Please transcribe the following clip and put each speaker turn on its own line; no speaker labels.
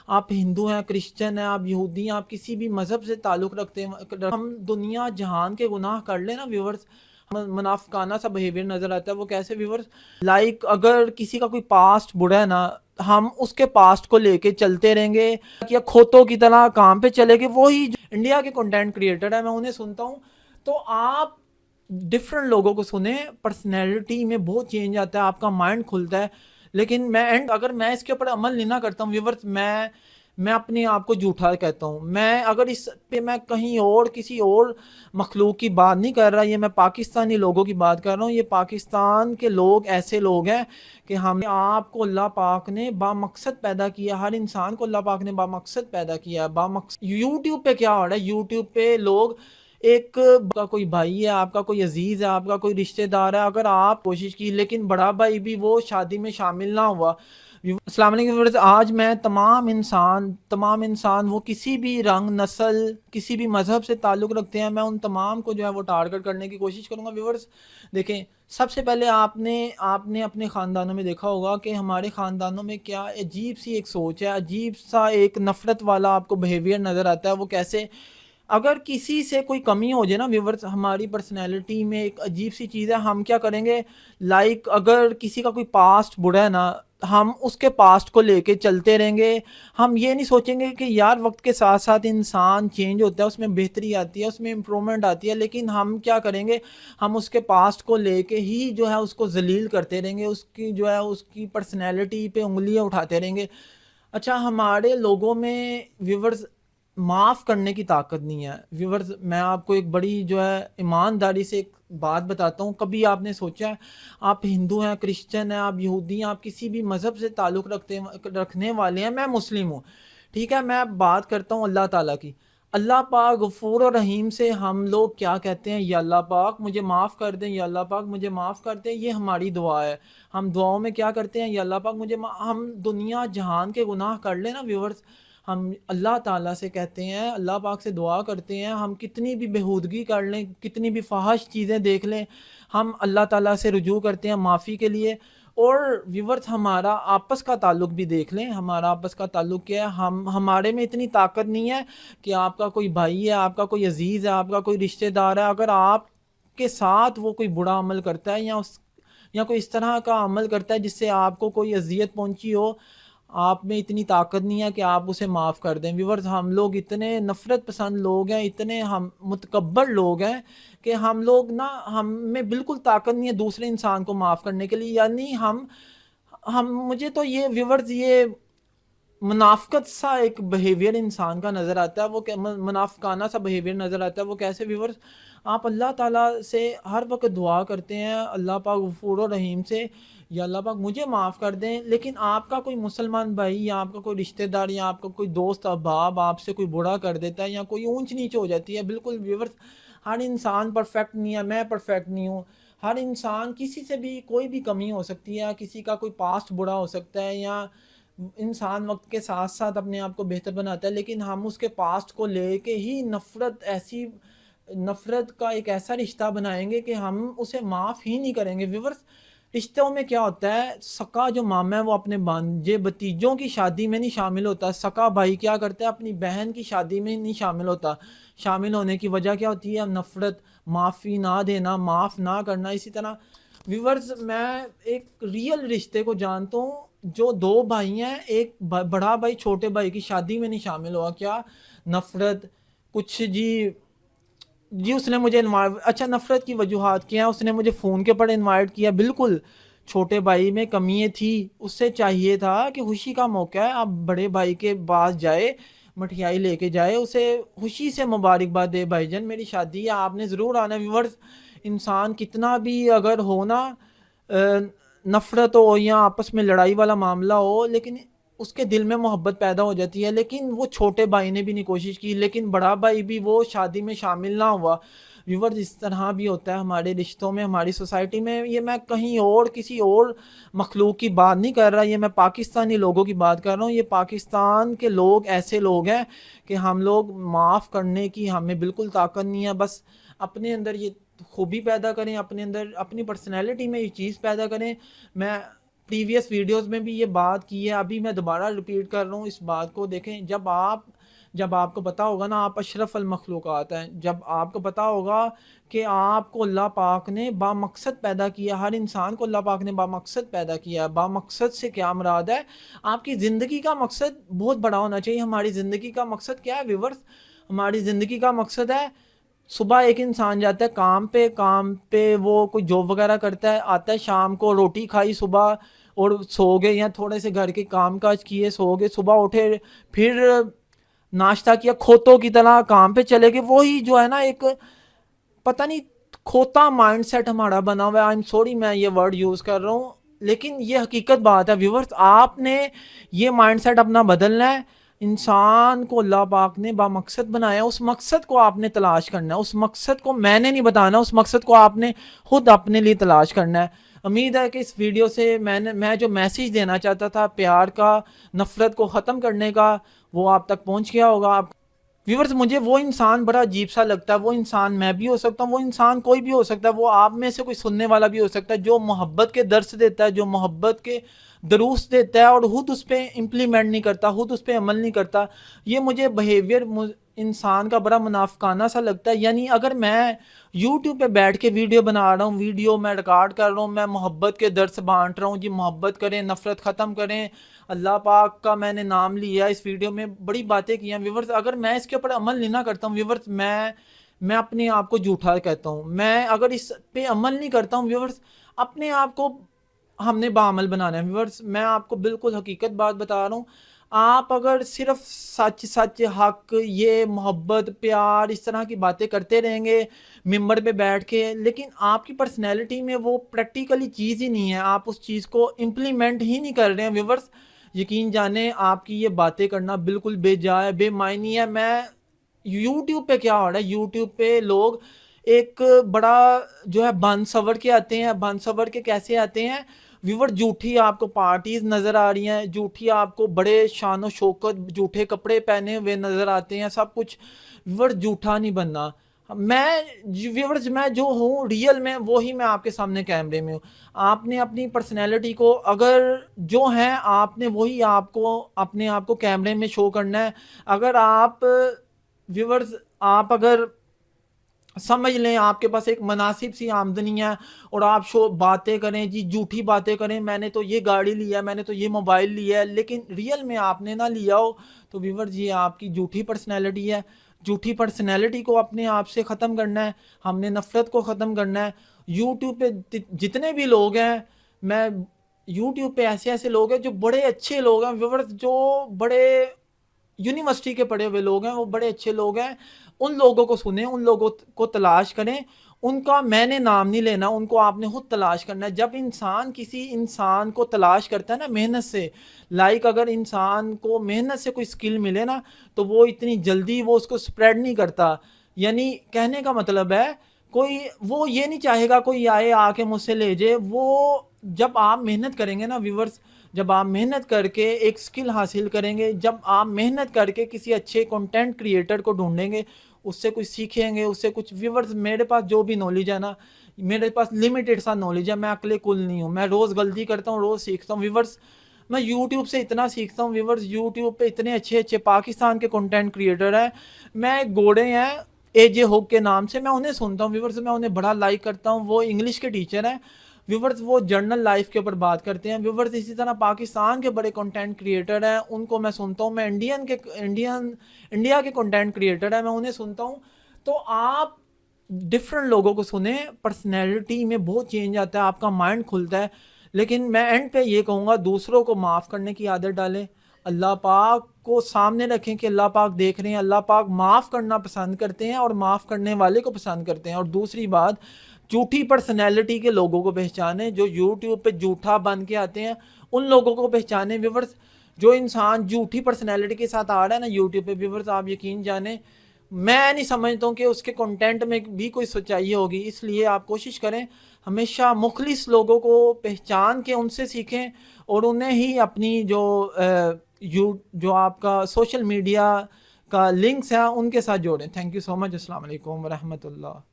آپ ہندو ہیں، کرسچن ہیں، آپ یہودی ہیں، آپ کسی بھی مذہب سے تعلق رکھتے ہیں، ہم دنیا جہان کے گناہ کر لیں نا ویورز، منافقانہ سا بیہیویئر نظر آتا ہے. وہ کیسے ویورز؟ لائک اگر کسی کا کوئی پاسٹ برا ہے نا، ہم اس کے پاسٹ کو لے کے چلتے رہیں گے یا کھوتوں کی طرح کام پہ چلے گے. وہی انڈیا کے کنٹینٹ کریٹر ہے، میں انہیں سنتا ہوں. تو آپ ڈفرنٹ لوگوں کو سنیں، پرسنالٹی میں بہت چینج آتا ہے، آپ کا مائنڈ کھلتا ہے. لیکن اگر میں اس کے اوپر عمل نہیں نہ کرتا ہوں ویورز، میں اپنے آپ کو جھوٹا کہتا ہوں. میں اگر اس پہ میں کہیں اور کسی اور مخلوق کی بات نہیں کر رہا، یہ میں پاکستانی لوگوں کی بات کر رہا ہوں. یہ پاکستان کے لوگ ایسے لوگ ہیں کہ ہم آپ کو اللہ پاک نے با مقصد پیدا کیا. ہر انسان کو اللہ پاک نے با مقصد پیدا کیا. یوٹیوب پہ کیا ہو رہا ہے؟ یوٹیوب پہ لوگ ایک کا کوئی بھائی ہے، آپ کا کوئی عزیز ہے، آپ کا کوئی رشتہ دار ہے، اگر آپ کوشش کی لیکن بڑا بھائی بھی وہ شادی میں شامل نہ ہوا. السلام علیکم. آج میں تمام انسان وہ کسی بھی رنگ، نسل، کسی بھی مذہب سے تعلق رکھتے ہیں، میں ان تمام کو جو ہے وہ ٹارگٹ کرنے کی کوشش کروں گا. ویورز دیکھیں، سب سے پہلے آپ نے اپنے خاندانوں میں دیکھا ہوگا کہ ہمارے خاندانوں میں کیا عجیب سی ایک سوچ ہے، عجیب سا ایک نفرت والا آپ کو بیہیویئر نظر آتا ہے. وہ کیسے؟ اگر کسی سے کوئی کمی ہو جائے نا ویورز، ہماری پرسنالٹی میں ایک عجیب سی چیز ہے، ہم کیا کریں گے؟ لائک اگر کسی کا کوئی پاسٹ برا ہے نا، ہم اس کے پاسٹ کو لے کے چلتے رہیں گے. ہم یہ نہیں سوچیں گے کہ یار وقت کے ساتھ ساتھ انسان چینج ہوتا ہے، اس میں بہتری آتی ہے، اس میں امپرومنٹ آتی ہے. لیکن ہم کیا کریں گے؟ ہم اس کے پاسٹ کو لے کے ہی جو ہے اس کو ذلیل کرتے رہیں گے، اس کی جو ہے اس کی پرسنالٹی پہ انگلیاں اٹھاتے رہیں گے. اچھا، ہمارے لوگوں میں ویورز معاف کرنے کی طاقت نہیں ہے. ویورز میں آپ کو ایک بڑی جو ہے ایمانداری سے ایک بات بتاتا ہوں. کبھی آپ نے سوچا ہے آپ ہندو ہیں، کرسچن ہیں، آپ یہودی ہیں، آپ کسی بھی مذہب سے تعلق رکھنے والے ہیں، میں مسلم ہوں، ٹھیک ہے، میں بات کرتا ہوں اللہ تعالیٰ کی. اللہ پاک غفور و رحیم سے ہم لوگ کیا کہتے ہیں؟ یا اللہ پاک مجھے معاف کر دیں، یا اللہ پاک مجھے معاف کر دیں. یہ ہماری دعا ہے. ہم دعاؤں میں کیا کرتے ہیں؟ یا اللہ پاک ہم دنیا جہان کے گناہ کر لیں نا ویورز، ہم اللہ تعالیٰ سے کہتے ہیں، اللہ پاک سے دعا کرتے ہیں، ہم کتنی بھی بےہودگی کر لیں، کتنی بھی فحش چیزیں دیکھ لیں، ہم اللہ تعالیٰ سے رجوع کرتے ہیں معافی کے لیے. اور ویورز ہمارا آپس کا تعلق بھی دیکھ لیں، ہمارا آپس کا تعلق کیا ہے؟ ہمارے میں اتنی طاقت نہیں ہے کہ آپ کا کوئی بھائی ہے، آپ کا کوئی عزیز ہے، آپ کا کوئی رشتہ دار ہے، اگر آپ کے ساتھ وہ کوئی برا عمل کرتا ہے یا کوئی اس طرح کا عمل کرتا ہے جس سے آپ کو کوئی اذیت پہنچی ہو، آپ میں اتنی طاقت نہیں ہے کہ آپ اسے معاف کر دیں. ویورز ہم لوگ اتنے نفرت پسند لوگ ہیں، اتنے ہم متکبر لوگ ہیں کہ ہم میں بالکل طاقت نہیں ہے دوسرے انسان کو معاف کرنے کے لیے. یعنی مجھے تو یہ ویورز یہ منافقت سا ایک بیہیویئر انسان کا نظر آتا ہے. وہ منافقانہ سا بیہیویئر نظر آتا ہے. وہ کیسے ویورز؟ آپ اللہ تعالیٰ سے ہر وقت دعا کرتے ہیں اللہ پاک غفور و رحیم سے، یا اللہ پاک مجھے معاف کر دیں، لیکن آپ کا کوئی مسلمان بھائی یا آپ کا کوئی رشتہ دار یا آپ کا کوئی دوست احباب آپ سے کوئی برا کر دیتا ہے یا کوئی اونچ نیچ ہو جاتی ہے. بالکل ویورز، ہر انسان پرفیکٹ نہیں ہے، میں پرفیکٹ نہیں ہوں. ہر انسان کسی سے بھی کوئی بھی کمی ہو سکتی ہے، کسی کا کوئی پاسٹ برا ہو سکتا ہے، یا انسان وقت کے ساتھ ساتھ اپنے آپ کو بہتر بناتا ہے، لیکن ہم اس کے پاسٹ کو لے کے ہی نفرت کا ایک ایسا رشتہ بنائیں گے کہ ہم اسے معاف ہی نہیں کریں گے. ویورز رشتوں میں کیا ہوتا ہے؟ سکا جو ماما ہے وہ اپنے بھانجے بتیجوں کی شادی میں نہیں شامل ہوتا. سکا بھائی کیا کرتا ہے؟ اپنی بہن کی شادی میں نہیں شامل ہوتا. شامل ہونے کی وجہ کیا ہوتی ہے؟ نفرت، معافی نہ دینا، معاف نہ کرنا. اسی طرح ویورز میں ایک ریئل رشتے کو جانتا ہوں جو دو بھائی ہیں، ایک بڑا بھائی چھوٹے بھائی کی شادی میں نہیں شامل ہوا. کیا نفرت؟ کچھ جی اس نے مجھے اچھا نفرت کی وجوہات کیا ہیں؟ اس نے مجھے فون کے پر انوائٹ کیا. بالکل چھوٹے بھائی میں کمی تھی، اس سے چاہیے تھا کہ خوشی کا موقع ہے آپ بڑے بھائی کے پاس جائے، مٹھیائی لے کے جائے، اسے خوشی سے مبارکباد دے، بھائی جان میری شادی ہے، آپ نے ضرور آنا. ویورز انسان کتنا بھی اگر ہو نا نفرت ہو یا آپس میں لڑائی والا معاملہ ہو، لیکن اس کے دل میں محبت پیدا ہو جاتی ہے. لیکن وہ چھوٹے بھائی نے بھی نہیں کوشش کی، لیکن بڑا بھائی بھی وہ شادی میں شامل نہ ہوا. ویورز اس طرح بھی ہوتا ہے ہمارے رشتوں میں، ہماری سوسائٹی میں. یہ میں کہیں اور کسی اور مخلوق کی بات نہیں کر رہا، یہ میں پاکستانی لوگوں کی بات کر رہا ہوں. یہ پاکستان کے لوگ ایسے لوگ ہیں کہ ہم لوگ معاف کرنے کی ہمیں بالکل طاقت نہیں ہے. بس اپنے اندر یہ خوبی پیدا کریں، اپنے اندر اپنی پرسنالٹی میں یہ چیز پیدا کریں. میں پریویس ویڈیوز میں بھی یہ بات کی ہے, ابھی میں دوبارہ ریپیٹ کر رہا ہوں اس بات کو. دیکھیں جب آپ کو پتا ہوگا نا آپ اشرف المخلوقات ہیں, جب آپ کو پتا ہوگا کہ آپ کو اللہ پاک نے با مقصد پیدا کیا, ہر انسان کو اللہ پاک نے با مقصد پیدا کیا. با مقصد سے کیا مراد ہے؟ آپ کی زندگی کا مقصد بہت بڑا ہونا چاہیے. ہماری زندگی کا مقصد کیا ہے ویورز؟ ہماری زندگی کا مقصد ہے, صبح ایک انسان جاتا ہے کام پہ وہ کوئی جاب وغیرہ کرتا ہے, آتا ہے شام کو روٹی کھائی صبح اور سو گئے, یا تھوڑے سے گھر کے کام کاج کیے سو گئے, صبح اٹھے پھر ناشتہ کیا, کھوتوں کی طرح کام پہ چلے گئے. وہی جو ہے نا ایک پتہ نہیں کھوتا مائنڈ سیٹ ہمارا بنا ہوا ہے. آئی ایم سوری میں یہ ورڈ یوز کر رہا ہوں, لیکن یہ حقیقت بات ہے ویورز. آپ نے یہ مائنڈ سیٹ اپنا بدلنا ہے. انسان کو اللہ پاک نے با مقصد بنایا, اس مقصد کو آپ نے تلاش کرنا ہے. اس مقصد کو میں نے نہیں بتانا, اس مقصد کو آپ نے خود اپنے لیے تلاش کرنا ہے. امید ہے کہ اس ویڈیو سے میں جو میسیج دینا چاہتا تھا پیار کا, نفرت کو ختم کرنے کا, وہ آپ تک پہنچ گیا ہوگا. ویورز مجھے وہ انسان بڑا عجیب سا لگتا ہے, وہ انسان میں بھی ہو سکتا ہوں, وہ انسان کوئی بھی ہو سکتا ہے, وہ آپ میں سے کوئی سننے والا بھی ہو سکتا ہے, جو محبت کے درس دیتا ہے, جو محبت کے دروس دیتا ہے اور خود اس پہ امپلیمنٹ نہیں کرتا, خود اس پہ عمل نہیں کرتا. یہ مجھے بیہیویئر انسان کا بڑا منافقانہ سا لگتا ہے. یعنی اگر میں یوٹیوب پہ بیٹھ کے ویڈیو بنا رہا ہوں, ویڈیو میں ریکارڈ کر رہا ہوں, میں محبت کے درس بانٹ رہا ہوں, جی محبت کریں, نفرت ختم کریں, اللہ پاک کا میں نے نام لیا اس ویڈیو میں, بڑی باتیں کی ہیں ویورز. اگر میں اس کے اوپر عمل نہیں نہ کرتا ہوں ویورز, میں اپنے آپ کو جھوٹا کہتا ہوں. میں اگر اس پہ عمل نہیں کرتا ہوں ویورز, اپنے آپ کو ہم نے بعمل بنانا ہے ویورز. میں آپ کو بالکل حقیقت بات بتا رہا ہوں. آپ اگر صرف سچ حق یہ محبت پیار اس طرح کی باتیں کرتے رہیں گے ممبر پہ بیٹھ کے, لیکن آپ کی پرسنالٹی میں وہ پریکٹیکلی چیز ہی نہیں ہے, آپ اس چیز کو امپلیمنٹ ہی نہیں کر رہے ہیں ویورز, یقین جانیں آپ کی یہ باتیں کرنا بالکل بے جا ہے, بے معنی ہے. میں یوٹیوب پہ کیا ہو رہا ہے, یوٹیوب پہ لوگ ایک بڑا جو ہے بن سور کے آتے ہیں. بن سور کے کیسے آتے ہیں ویور؟ جھوٹی آپ کو پارٹیز نظر آ رہی ہیں, جھوٹی آپ کو بڑے شان و شوکت جھوٹے کپڑے پہنے ہوئے نظر آتے ہیں, سب کچھ. ویور جھوٹا نہیں بننا. ویورز میں جو ہوں ریئل میں وہی میں آپ کے سامنے کیمرے میں ہوں. آپ نے اپنی پرسنالٹی کو اگر جو ہیں آپ نے وہی آپ کو اپنے آپ کو کیمرے میں شو کرنا ہے. اگر آپ ویورز آپ اگر سمجھ لیں آپ کے پاس ایک مناسب سی آمدنی ہے اور آپ باتیں کریں, جی جھوٹی باتیں کریں, میں نے تو یہ گاڑی لیا ہے, میں نے تو یہ موبائل لیا ہے, لیکن ریئل میں آپ نے نہ لیا ہو, تو ویورز یہ آپ کی جھوٹی پرسنالٹی ہے. جھوٹی پرسنالٹی کو اپنے آپ سے ختم کرنا ہے, ہم نے نفرت کو ختم کرنا ہے. یوٹیوب پہ جتنے بھی لوگ ہیں, میں یوٹیوب پہ ایسے لوگ ہیں جو بڑے اچھے لوگ ہیں ویورز, جو بڑے یونیورسٹی کے پڑھے ہوئے لوگ ہیں, وہ بڑے اچھے لوگ ہیں. ان لوگوں کو سنیں, ان لوگوں کو تلاش کریں. ان کا میں نے نام نہیں لینا, ان کو آپ نے خود تلاش کرنا ہے. جب انسان کسی انسان کو تلاش کرتا ہے نا محنت سے, اگر انسان کو محنت سے کوئی سکل ملے نا, تو وہ اتنی جلدی وہ اس کو سپریڈ نہیں کرتا. یعنی کہنے کا مطلب ہے وہ یہ نہیں چاہے گا کوئی آئے آ کے مجھ سے لے جائے. وہ جب آپ محنت کریں گے نا ویورز, جب آپ محنت کر کے ایک سکل حاصل کریں گے, جب آپ محنت کر کے کسی اچھے کنٹینٹ کریٹر کو ڈھونڈیں گے, اس سے کچھ سیکھیں گے, اس سے کچھ. ویورز میرے پاس جو بھی نالج ہے نا, میرے پاس لمیٹڈ سا نالج ہے, میں عقل کل نہیں ہوں, میں روز غلطی کرتا ہوں, روز سیکھتا ہوں ویورز. میں یوٹیوب سے اتنا سیکھتا ہوں ویورز, یوٹیوب پہ اتنے اچھے پاکستان کے کنٹینٹ کریٹر ہیں. میں گوڑے ہیں اے جے ہوک کے نام سے, میں انہیں سنتا ہوں ویورز, میں انہیں بڑا لائک کرتا ہوں. وہ انگلش کے ٹیچر ہیں ویورز, وہ جرنل لائف کے اوپر بات کرتے ہیں ویورز. اسی طرح پاکستان کے بڑے کنٹینٹ کریٹر ہیں, ان کو میں سنتا ہوں. میں انڈیا کے کنٹینٹ کریٹر ہیں, میں انہیں سنتا ہوں. تو آپ ڈفرنٹ لوگوں کو سنیں, پرسنالٹی میں بہت چینج آتا ہے, آپ کا مائنڈ کھلتا ہے. لیکن میں اینڈ پہ یہ کہوں گا, دوسروں کو معاف کرنے کی عادت ڈالیں, اللہ پاک کو سامنے رکھیں کہ اللہ پاک دیکھ رہے ہیں. اللہ پاک معاف کرنا پسند کرتے ہیں اور معاف کرنے والے کو پسند کرتے ہیں. اور دوسری بات, جھوٹی پرسنالٹی کے لوگوں کو پہچانیں, جو یوٹیوب پہ جھوٹا بن کے آتے ہیں, ان لوگوں کو پہچانیں ویورز. جو انسان جھوٹی پرسنالٹی کے ساتھ آ رہا ہے نا یوٹیوب پہ ویورز, آپ یقین جانیں میں نہیں سمجھتا ہوں کہ اس کے کنٹینٹ میں بھی کوئی سچائی ہوگی. اس لیے آپ کوشش کریں ہمیشہ مخلص لوگوں کو پہچان کے ان سے سیکھیں, اور انہیں ہی اپنی جو آپ کا سوشل میڈیا کا لنکس ہیں ان کے ساتھ جوڑیں. تھینک یو سو مچ. السلام علیکم ورحمۃ اللہ.